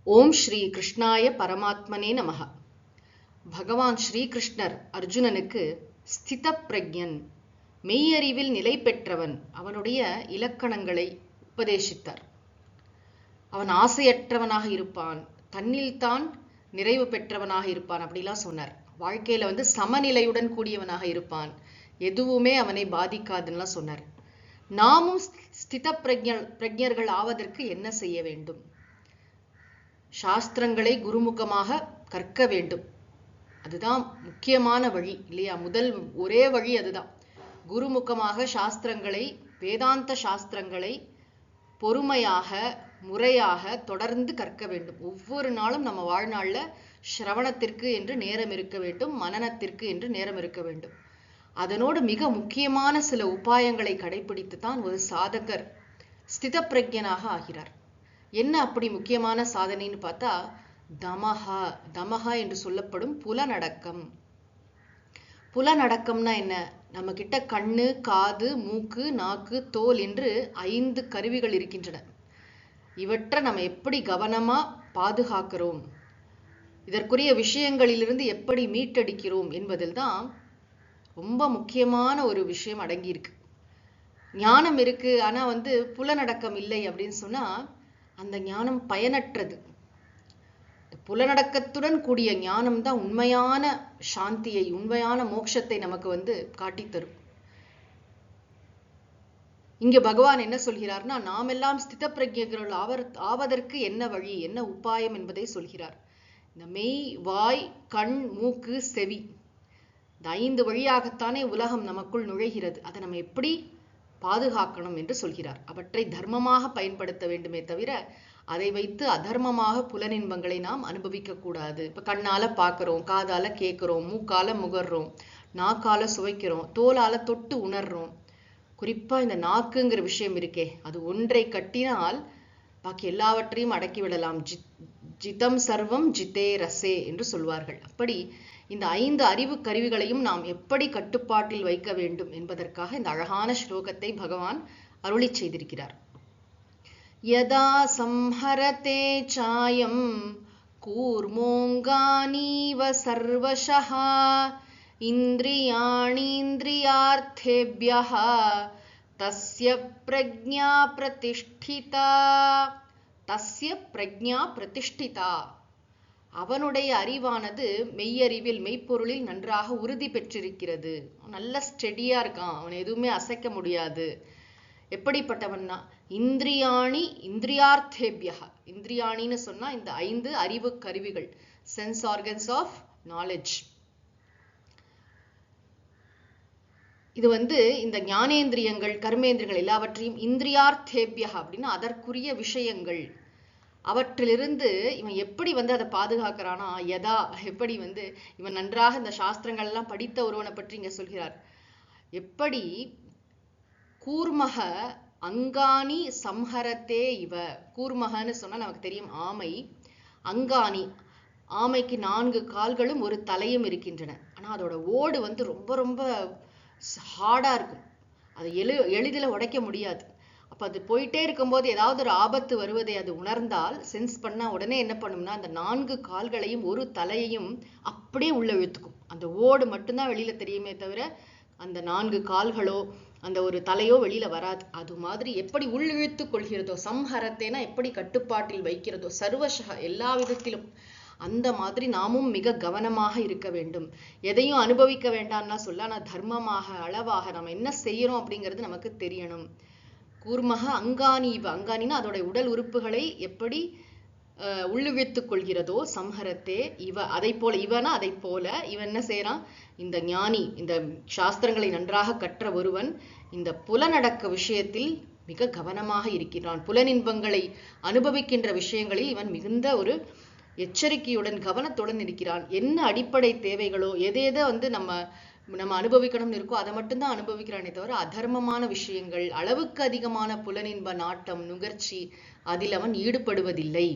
ஓம் ஸ்ரீ கிருஷ்ணாய பரமாத்மனே நமஹ. பகவான் ஸ்ரீகிருஷ்ணர் அர்ஜுனனுக்கு ஸ்தித பிரக்ஞன், மெய்யறிவில் நிலை பெற்றவன், அவனுடைய இலக்கணங்களை உபதேசித்தார். அவன் ஆசையற்றவனாக இருப்பான், தன்னில்தான் நிறைவு பெற்றவனாக இருப்பான் அப்படிலாம் சொன்னார். வாழ்க்கையில சமநிலையுடன் கூடியவனாக இருப்பான், எதுவுமே அவனை பாதிக்காதுன்னெலாம் சொன்னார். நாமும் ஸ்தித பிரக்ஞர்கள் ஆவதற்கு என்ன செய்ய வேண்டும்? சாஸ்திரங்களை குருமுகமாக கற்க வேண்டும். அதுதான் முக்கியமான வழி இல்லையா? ஒரே வழி அதுதான். குருமுகமாக சாஸ்திரங்களை, வேதாந்த சாஸ்திரங்களை பொறுமையாக முறையாக தொடர்ந்து கற்க வேண்டும். ஒவ்வொரு நாளும் நம்ம வாழ்நாளில் சிரவணத்திற்கு என்று நேரம் இருக்க வேண்டும், மனனத்திற்கு என்று நேரம் இருக்க வேண்டும். அதனோடு மிக முக்கியமான சில உபாயங்களை கடைபிடித்து தான் ஒரு சாதகர் ஸ்தித பிரக்ஞனாக ஆகிறார். என்ன அப்படி முக்கியமான சாதனைன்னு பார்த்தா, தமஹா என்று சொல்லப்படும் புலனடக்கம். புலனடக்கம்னா என்ன? நம்ம கிட்ட கண்ணு, காது, மூக்கு, நாக்கு, தோல் என்று 5 கருவிகள் இருக்கின்றன. இவற்றை நம்ம எப்படி கவனமா பாதுகாக்கிறோம், இதற்குரிய விஷயங்களிலிருந்து எப்படி மீட்டடிக்கிறோம் என்பதில் தான் ரொம்ப முக்கியமான ஒரு விஷயம் அடங்கியிருக்கு. ஞானம் இருக்கு, ஆனா புலனடக்கம் இல்லை அப்படின்னு சொன்னா அந்த ஞானம் பயனற்றது. புலனடக்கத்துடன் கூடிய ஞானம் தான் உண்மையான சாந்தியை, உண்மையான மோட்சத்தை நமக்கு காட்டித்தரும். இங்க பகவான் என்ன சொல்கிறார்னா, நாம் எல்லாம் ஸ்தித பிரக்ஞர்கள் ஆவதற்கு என்ன வழி, என்ன உபாயம் என்பதை சொல்கிறார். இந்த மெய், வாய், கண், மூக்கு, செவி, இந்த 5 வழியாகத்தானே உலகம் நமக்குள் நுழைகிறது. அதை நம்ம எப்படி பாதுகாக்கணும் என்று சொல்கிறார். அவற்றை தர்மமாக பயன்படுத்த வேண்டுமே தவிர அதை வைத்து அதர்மமாக புலனின்பங்களை நாம் அனுபவிக்க கூடாது. இப்ப கண்ணால பார்க்கிறோம், காதால கேட்கிறோம், மூக்கால முகர்றோம், நாக்கால சுவைக்கிறோம், தோலால தொட்டு உணர்றோம். குறிப்பா இந்த நாக்குங்கிற விஷயம் இருக்கே, அது ஒன்றை கட்டினால் பாக்கி எல்லாவற்றையும் அடக்கி விடலாம். ஜிதம் சர்வம் ஜிதே ரசே என்று சொல்வார்கள். அப்படி இந்த 5 அறிவு கருவிகளையும் நாம் எப்படி கட்டுப்பாட்டில் வைக்க வேண்டும் என்பதற்காக இந்த அழகான ஸ்லோகத்தை பகவான் அருளி செய்திருக்கிறார். யதா சம்ஹரதே சாயம் கூர்மோங்கானீவ சர்வஷஹ இந்திரியாணீந்திரியார்த்தேப்யஹ தஸ்ய பிரக்ஞா பிரதிஷ்டிதா. தஸ்ய பிரக்ஞா பிரதிஷ்டிதா, அவனுடைய அறிவானது மெய்யறிவில், மெய்ப்பொருளில் நன்றாக உறுதி பெற்றிருக்கிறது. நல்ல ஸ்டெடியா இருக்கான், அவன் எதுவுமே அசைக்க முடியாது. எப்படிப்பட்டவன்னா இந்திரியாணி இந்திரியார்த்தேபியா. இந்திரியாணின்னு சொன்னா இந்த 5 அறிவு கருவிகள், சென்ஸ் ஆர்கன்ஸ் ஆஃப் நாலேஜ். இது இந்த ஞானேந்திரியங்கள், கர்மேந்திரியங்கள் எல்லாவற்றையும் இந்திரியார்த்தேபியா அப்படின்னா அதற்குரிய விஷயங்கள். அவற்றிலிருந்து இவன் எப்படி அதை பாதுகாக்கிறானா, யதா எப்படி இவன் நன்றாக இந்த சாஸ்திரங்கள் எல்லாம் படித்த ஒருவனை பற்றி இங்க சொல்கிறார். எப்படி கூர்மக அங்காணி சம்ஹரத்தே இவ. கூர்மகன்னு சொன்னா நமக்கு தெரியும் ஆமை. அங்காணி, ஆமைக்கு 4 கால்களும் ஒரு தலையும் இருக்கின்றன. ஆனா அதோட ஓடு ரொம்ப ரொம்ப ஹார்டா இருக்கும், அதை எளிதில் உடைக்க முடியாது. அப்ப அது போயிட்டே இருக்கும்போது ஏதாவது ஒரு ஆபத்து வருவதை அது உணர்ந்தால், சென்ஸ் பண்ணா உடனே என்ன பண்ணும்னா அந்த 4 கால்களையும் ஒரு தலையையும் அப்படியே உள்ள இழுத்துக்கும். அந்த ஓடு மட்டும்தான் வெளியில தெரியுமே தவிர அந்த 4 கால்களோ அந்த ஒரு தலையோ வெளியில வராது. அது மாதிரி எப்படி உள்ளிழுத்து கொள்கிறதோ, சம்ஹரத்தேனா எப்படி கட்டுப்பாட்டில் வைக்கிறதோ, சர்வசக எல்லா விதத்திலும், அந்த மாதிரி நாமும் மிக கவனமாக இருக்க வேண்டும். எதையும் அனுபவிக்க வேண்டாம்னா சொல்ல, ஆனா தர்மமாக, அளவாக நம்ம என்ன செய்யறோம் அப்படிங்கிறது நமக்கு தெரியணும். கூர்மக அங்கானீவ, அங்கானினா அதோடைய உடல் உறுப்புகளை எப்படி உள்ளிழுத்துக் கொள்கிறதோ, சம்ஹரத்தே இவ, அதை போல, இவனா அதை போல இவன் என்ன செய்யறான், இந்த ஞானி, இந்த சாஸ்திரங்களை நன்றாக கற்ற ஒருவன் இந்த புலனடக்க விஷயத்தில் மிக கவனமாக இருக்கிறான். புலனின்பங்களை அனுபவிக்கின்ற விஷயங்களில் இவன் மிகுந்த ஒரு எச்சரிக்கையுடன், கவனத்துடன் இருக்கிறான். என்ன அடிப்படை தேவைகளோ, எதை நம்ம அனுபவிக்கணும்னு இருக்கோ அதை மட்டும்தான் அனுபவிக்கிறானே தவிர அதர்மமான விஷயங்கள், அளவுக்கு அதிகமான புலனின்ப நாட்டம், நுகர்ச்சி, அதில் அவன் ஈடுபடுவதில்லை.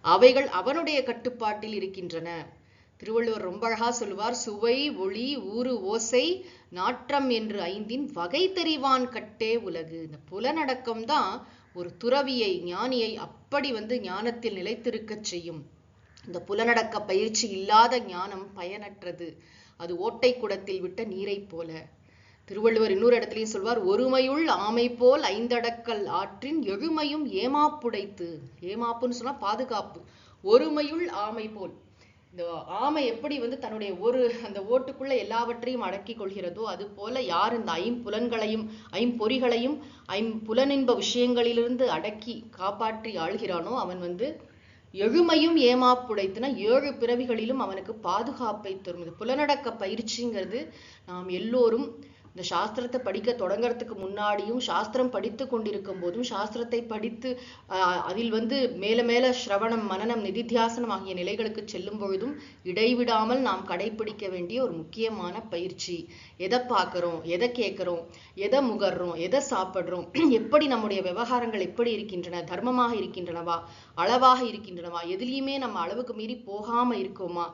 அவைகள் அவனுடைய கட்டுப்பாட்டில் இருக்கின்றன. திருவள்ளுவர் ரொம்ப அழகா சொல்லுவார், சுவை, ஒளி, ஊறு, ஓசை, நாற்றம் என்று 5 வகை தெரிவான் கட்டே உலகு. இந்த புலனடக்கம் தான் ஒரு துறவியை ஞானியை அப்படி ஞானத்தில் நிலைத்திருக்கச் செய்யும். இந்த புலனடக்க பயிற்சி இல்லாத ஞானம் பயனற்றது. அது ஓட்டை குடத்தில் விட்ட நீரை போல. திருவள்ளுவர் இன்னொரு இடத்துலையும் சொல்வார், ஒருமையுள் ஆமை போல் ஐந்தடக்கல் ஆற்றின் எழுமையும் ஏமாப்புடைத்து. ஏமாப்புன்னு சொன்னா பாதுகாப்பு. ஒருமையுள் ஆமை போல். இந்த ஆமை எப்படி தன்னுடைய அந்த ஓட்டுக்குள்ள எல்லாவற்றையும் அடக்கி கொள்கிறதோ அது போல யார் இந்த ஐம்புலன்களையும் ஐம்பொறிகளையும் ஐம்புலனின்ப விஷயங்களிலிருந்து அடக்கி காப்பாற்றி ஆள்கிறானோ அவன் எழுமையும் ஏமாப்புடைத்துனா 7 பிறவிகளிலும் அவனுக்கு பாதுகாப்பை தரும். இது புலனடக்க பயிற்சிங்கிறது நாம் எல்லோரும் இந்த சாஸ்திரத்தை படிக்க தொடங்கறதுக்கு முன்னாடியும் சாஸ்திரம் படித்து கொண்டிருக்கும் போதும் சாஸ்திரத்தை படித்து அதில் மேல மேல சிரவணம் மனனம் நிதித்தியாசனம் ஆகிய நிலைகளுக்கு செல்லும் பொழுதும் இடைவிடாமல் நாம் கடைபிடிக்க வேண்டிய ஒரு முக்கியமான பயிற்சி. எதை பார்க்கிறோம், எதை கேட்கிறோம், எதை முகர்றோம், எதை சாப்பிட்றோம், எப்படி நம்முடைய விவகாரங்கள் எப்படி இருக்கின்றன, தர்மமாக இருக்கின்றனவா, அளவாக இருக்கின்றனவா, எதுலையுமே நம்ம அளவுக்கு மீறி போகாம இருக்கோமா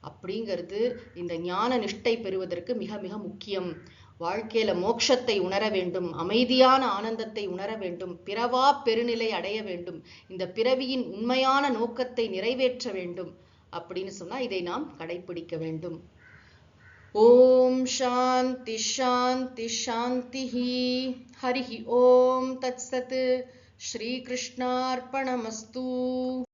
அப்படிங்கிறது இந்த ஞான நிஷ்டை பெறுவதற்கு மிக மிக முக்கியம். வாழ்க்கையில மோட்சத்தை உணர வேண்டும், அமைதியான ஆனந்தத்தை உணர வேண்டும், பிறவா பெருநிலை அடைய வேண்டும், இந்த பிறவியின் உண்மையான நோக்கத்தை நிறைவேற்ற வேண்டும் அப்படின்னு சொன்னா இதை நாம் கடைபிடிக்க வேண்டும். ஓம் சாந்தி சாந்தி சாந்தி. ஹரிஹி ஓம் தத்சத். ஸ்ரீ கிருஷ்ணார்ப்பணமஸ்து.